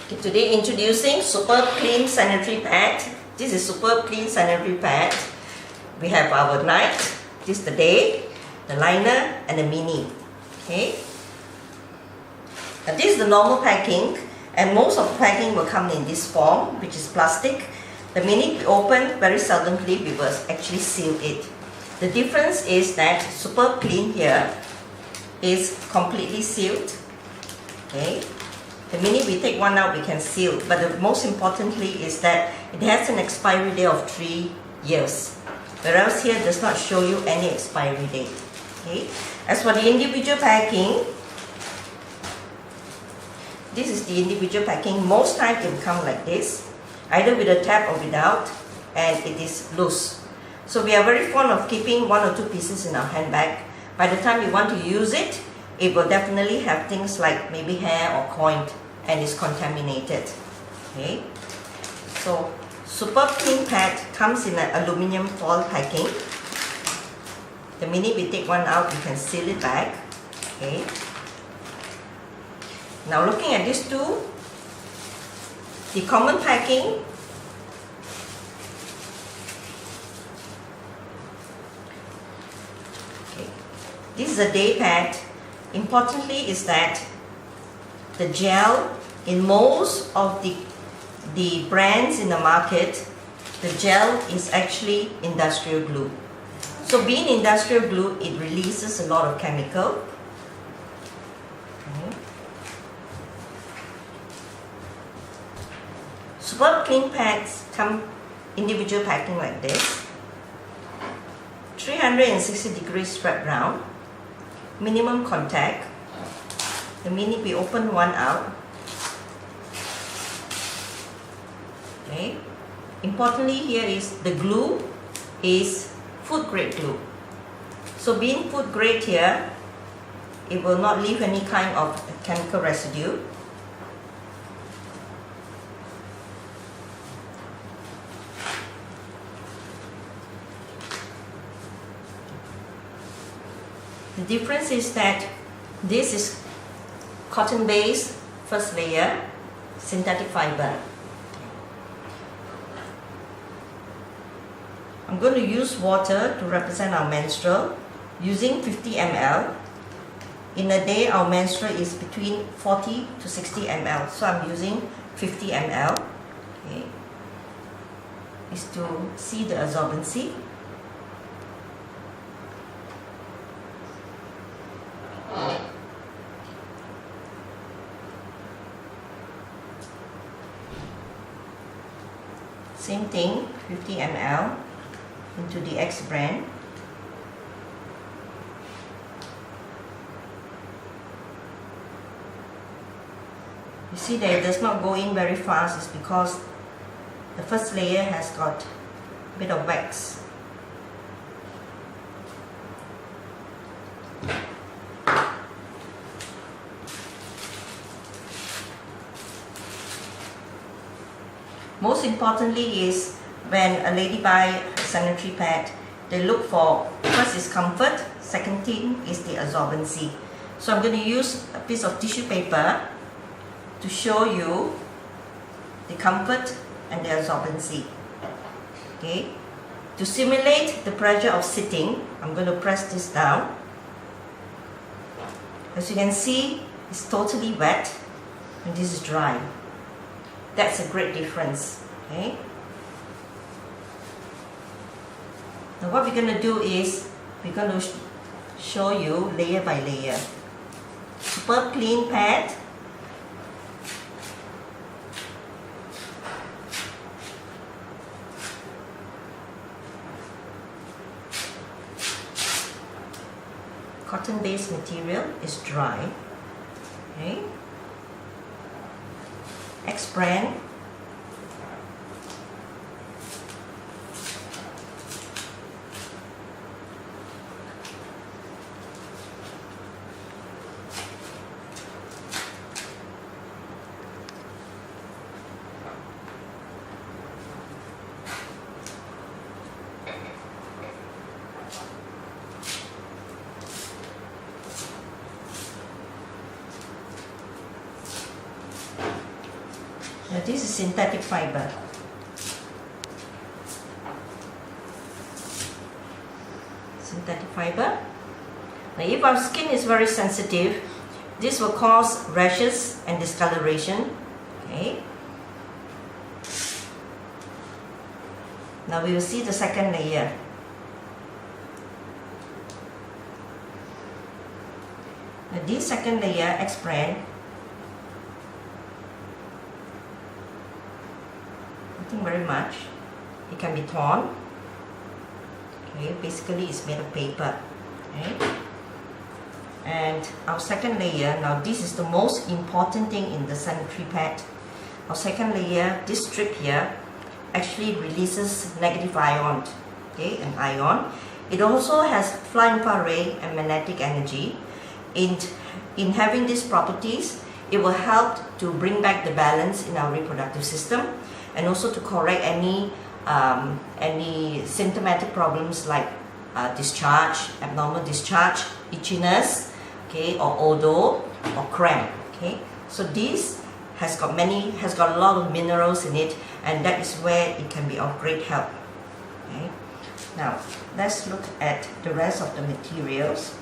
Okay, today introducing Superbklean sanitary pad. This is Superbklean sanitary pad. We have our night, this is the day, the liner and the mini. Okay. Now this is the normal packing, and most of the packing will come in this form, which is plastic. The minute we open, very seldomly we will actually seal it. The difference is that Superbklean here is completely sealed. Okay. The minute we take one out, we can seal. But the most importantly is that it has an expiry date of 3 years. Whereas here does not show you any expiry date. Okay. As for the individual packing, this is the individual packing. Most times it will come like this, either with a tab or without, and it is loose. So we are very fond of keeping 1 or 2 pieces in our handbag. By the time you want to use it, it will definitely have things like maybe hair or coin and is contaminated. Okay. So Superbklean pad comes in an aluminium foil packing. The minute we take one out, we can seal it back. Okay. Now looking at these two, the common packing, okay. This is a day pad. Importantly is that the gel in most of the brands in the market, the gel is actually industrial glue. So being industrial glue, it releases a lot of chemical. Okay. Superbklean pads come individual packing like this. 360 degrees strap round. Minimum contact. The minute we open one out. Okay. Importantly here is the glue is food grade glue. So being food grade here, it will not leave any kind of chemical residue. The difference is that this is cotton based first layer, synthetic fiber. I'm going to use water to represent our menstrual using 50 ml. In a day, our menstrual is between 40 to 60 ml, so I'm using 50 ml. Okay. Is to see the absorbency. Same thing, 50 ml into the X brand. You see that it does not go in very fast. It's because the first layer has got a bit of wax. Most importantly is when a lady buy a sanitary pad, they look for, first is comfort, second thing is the absorbency. So I'm going to use a piece of tissue paper to show you the comfort and the absorbency. Okay. To simulate the pressure of sitting, I'm going to press this down. As you can see, it's totally wet and this is dry. That's a great difference. Okay. Now what we're going to do is we're going to show you layer by layer. Superbklean pad. Cotton based material is dry. Okay. X brand. Now this is synthetic fiber. Synthetic fiber. Now if our skin is very sensitive, this will cause rashes and discoloration. Okay. Now we will see the second layer. Now this second layer, X-brand, nothing very much. It can be torn. Okay, basically it's made of paper. Okay. And our second layer, now this is the most important thing in the sanitary pad. Our second layer, this strip here, actually releases negative ion, okay, an ion. It also has fly infrared and magnetic energy. In having these properties, it will help to bring back the balance in our reproductive system, and also to correct any symptomatic problems like discharge, abnormal discharge, itchiness, okay, or odor or cramp. Okay, so this has got a lot of minerals in it, and that is where it can be of great help. Okay, now let's look at the rest of the materials.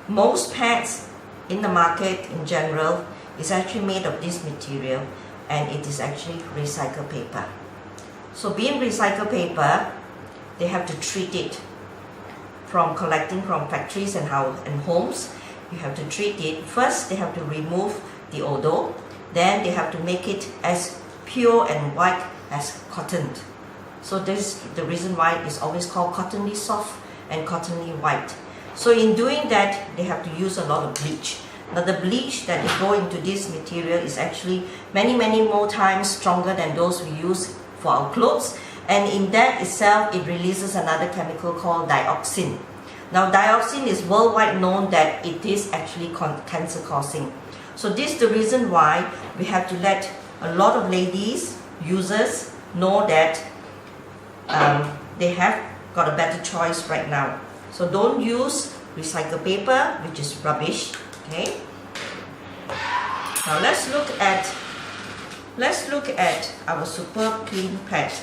Most pads in the market in general is actually made of this material, and it is actually recycled paper. So being recycled paper, they have to treat it from collecting from factories and homes. You have to treat it. First, they have to remove the odor. Then they have to make it as pure and white as cotton. So this is the reason why it's always called cottony soft and cottony white. So in doing that, they have to use a lot of bleach. Now the bleach that they go into this material is actually many more times stronger than those we use for our clothes. And in that itself, it releases another chemical called dioxin. Now dioxin is worldwide known that it is actually cancer causing. So this is the reason why we have to let a lot of ladies, users, know that they have got a better choice right now. So don't use recycled paper, which is rubbish. Okay. Now let's look at our Superbklean pad.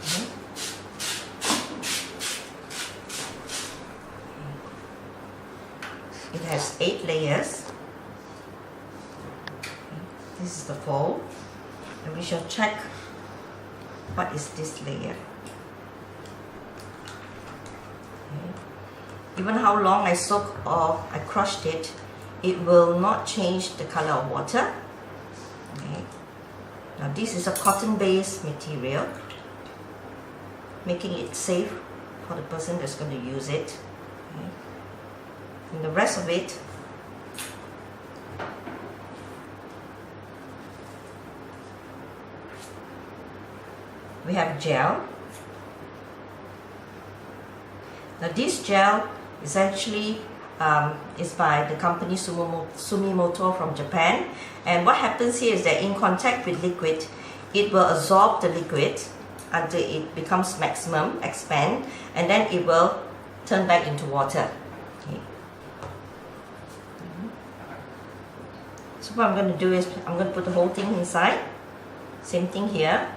Okay. It has 8 layers. This is the fold, and we shall check what is this layer. Even how long I soak or I crushed it, it will not change the color of water. Okay. Now this is a cotton-based material, making it safe for the person that's going to use it. Okay. And the rest of it, we have gel. Now this gel is actually is by the company Sumimoto from Japan, and what happens here is that in contact with liquid, it will absorb the liquid until it becomes maximum, expand, and then it will turn back into water. Okay. So what I'm going to do is I'm going to put the whole thing inside. Same thing here.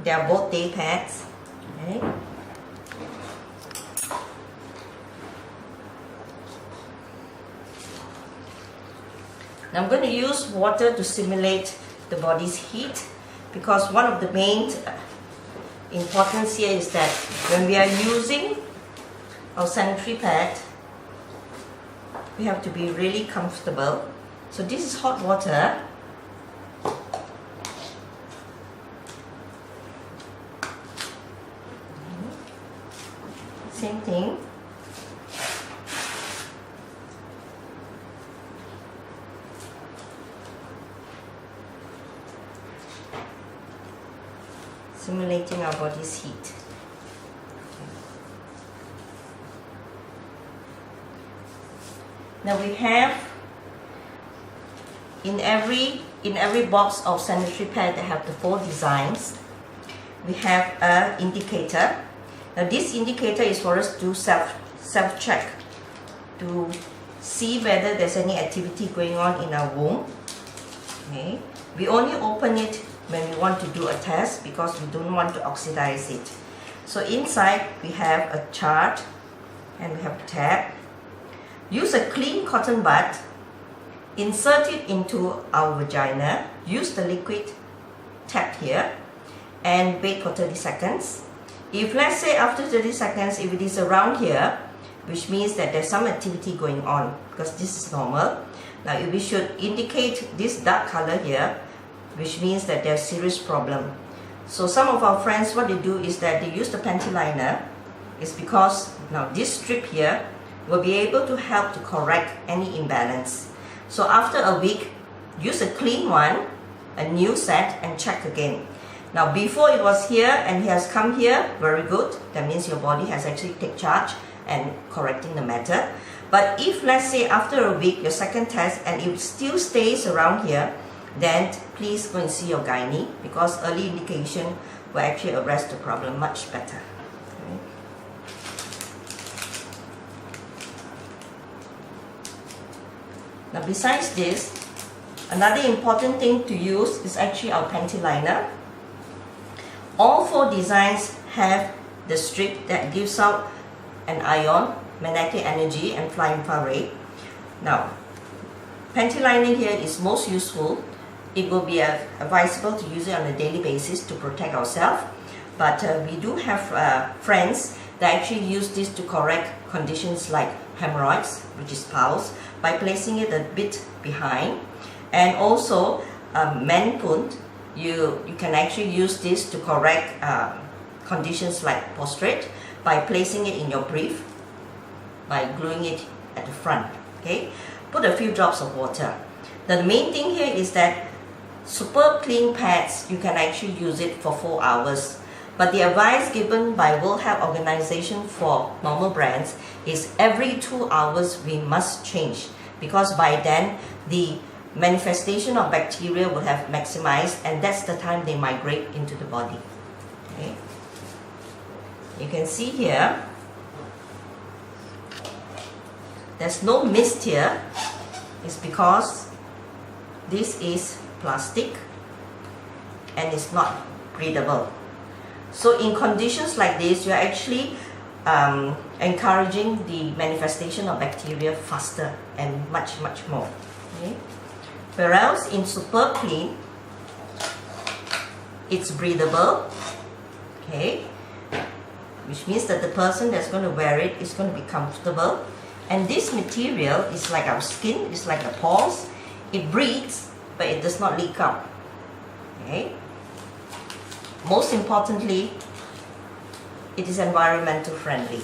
They are both day pads. Okay. Now I'm going to use water to simulate the body's heat, because one of the main importance here is that when we are using our sanitary pad, we have to be really comfortable. So this is hot water. Same thing. Simulating our body's heat. Now we have in every box of sanitary pad that have the 4 designs, we have an indicator, Now this indicator is for us to self-check to see whether there's any activity going on in our womb. Okay. We only open it when we want to do a test because we don't want to oxidize it. So inside we have a chart and we have a tab. Use a clean cotton bud, insert it into our vagina, use the liquid tap here and wait for 30 seconds. If let's say after 30 seconds, if it is around here, which means that there's some activity going on because this is normal. Now we should indicate this dark color here, which means that there's serious problem. So some of our friends, what they do is that they use the panty liner. It's because now this strip here will be able to help to correct any imbalance. So after a week, use a clean one, a new set, and check again. Now before it was here and it has come here, very good. That means your body has actually taken charge and correcting the matter. But if let's say after a week, your second test, and it still stays around here, then please go and see your gynae because early indication will actually arrest the problem much better. Okay. Now besides this, another important thing to use is actually our panty liner. All 4 designs have the strip that gives out an ion, magnetic energy and fly infrared. Now, panty lining here is most useful. It will be advisable to use it on a daily basis to protect ourselves. But we do have friends that actually use this to correct conditions like hemorrhoids, which is piles, by placing it a bit behind. And also, menpun, you can actually use this to correct conditions like prostrate by placing it in your brief, by gluing it at the front. Okay, put a few drops of water. Now the main thing here is that Superbklean pads, you can actually use it for 4 hours. But the advice given by World Health Organization for normal brands is every 2 hours we must change, because by then the manifestation of bacteria will have maximized, and that's the time they migrate into the body. Okay. You can see here, there's no mist here. It's because this is plastic and it's not breathable. So in conditions like this, you're actually encouraging the manifestation of bacteria faster and much more. Okay? Whereas in Superbklean, it's breathable, okay, which means that the person that's going to wear it is going to be comfortable. And this material is like our skin, it's like the pores. It breathes, but it does not leak out. Okay. Most importantly, it is environmental friendly.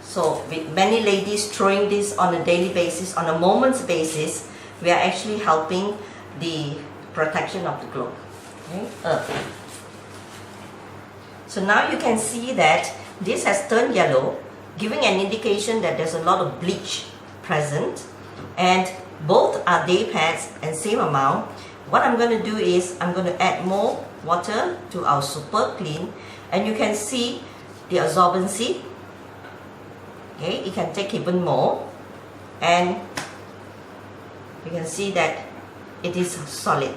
So with many ladies throwing this on a daily basis, on a moment's basis, we are actually helping the protection of the globe. Okay? Earth. So now you can see that this has turned yellow, giving an indication that there's a lot of bleach present, and both are day pads and same amount. What I'm going to do is I'm going to add more water to our Superbklean, and you can see the absorbency. Okay, it can take even more, and you can see that it is solid,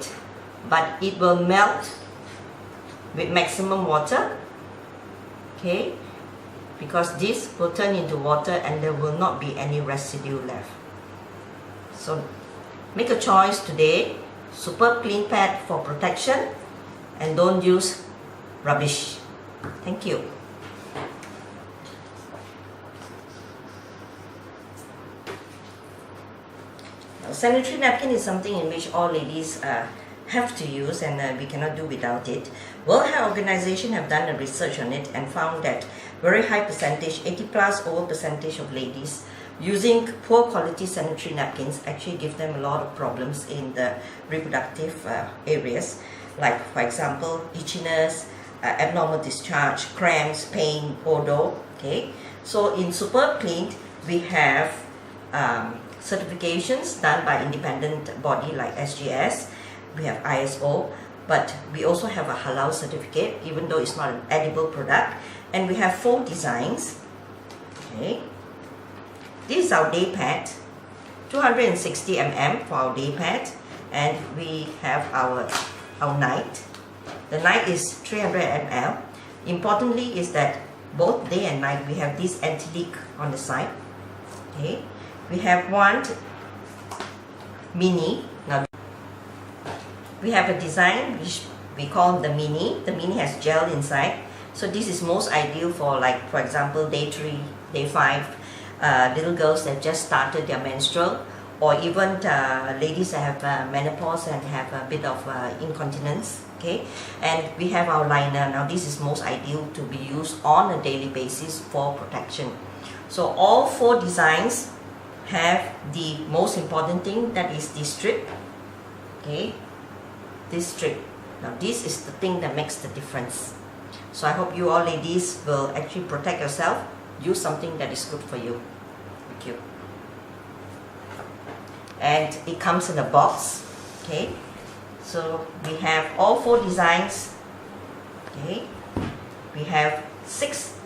but it will melt with maximum water. Okay, because this will turn into water and there will not be any residue left. So make a choice today, Superbklean pad for protection, and don't use rubbish. Thank you. Now, sanitary napkin is something in which all ladies have to use, and we cannot do without it. World Health Organization have done a research on it and found that very high percentage, 80+ over percentage of ladies using poor quality sanitary napkins actually give them a lot of problems in the reproductive areas, like for example itchiness, abnormal discharge, cramps, pain, odor. Okay, so in Superbklean we have certifications done by independent body like SGS. We have ISO, but we also have a halal certificate, even though it's not an edible product. and we have 4 designs. Okay, this is our day pad, 260 mm for our day pad, and we have our night. The night is 300 ml. Importantly is that both day and night we have this anti-leak on the side. Okay, we have one mini. Now we have a design which we call the mini. The mini has gel inside, so this is most ideal for, like, for example, day 3, day 5, little girls that just started their menstrual, or even ladies that have menopause and have a bit of incontinence. Okay, and we have our liner. Now this is most ideal to be used on a daily basis for protection. So all 4 designs have the most important thing, that is the strip. Okay, this strip. Now this is the thing that makes the difference. So I hope you all ladies will actually protect yourself. Use something that is good for you. Thank you. And it comes in a box. Okay, so we have all 4 designs. Okay, we have 6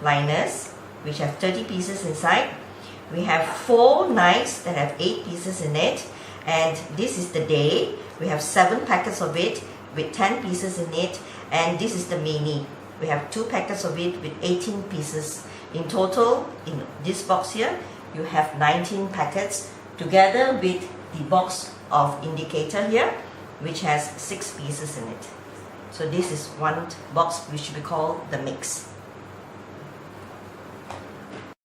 liners which have 30 pieces inside. We have 4 nights that have 8 pieces in it, and this is the day. We have 7 packets of it with 10 pieces in it, and this is the mini. We have 2 packets of it with 18 pieces. In total, in this box here, you have 19 packets together with the box of indicator here, which has 6 pieces in it. So this is one box which we call the mix.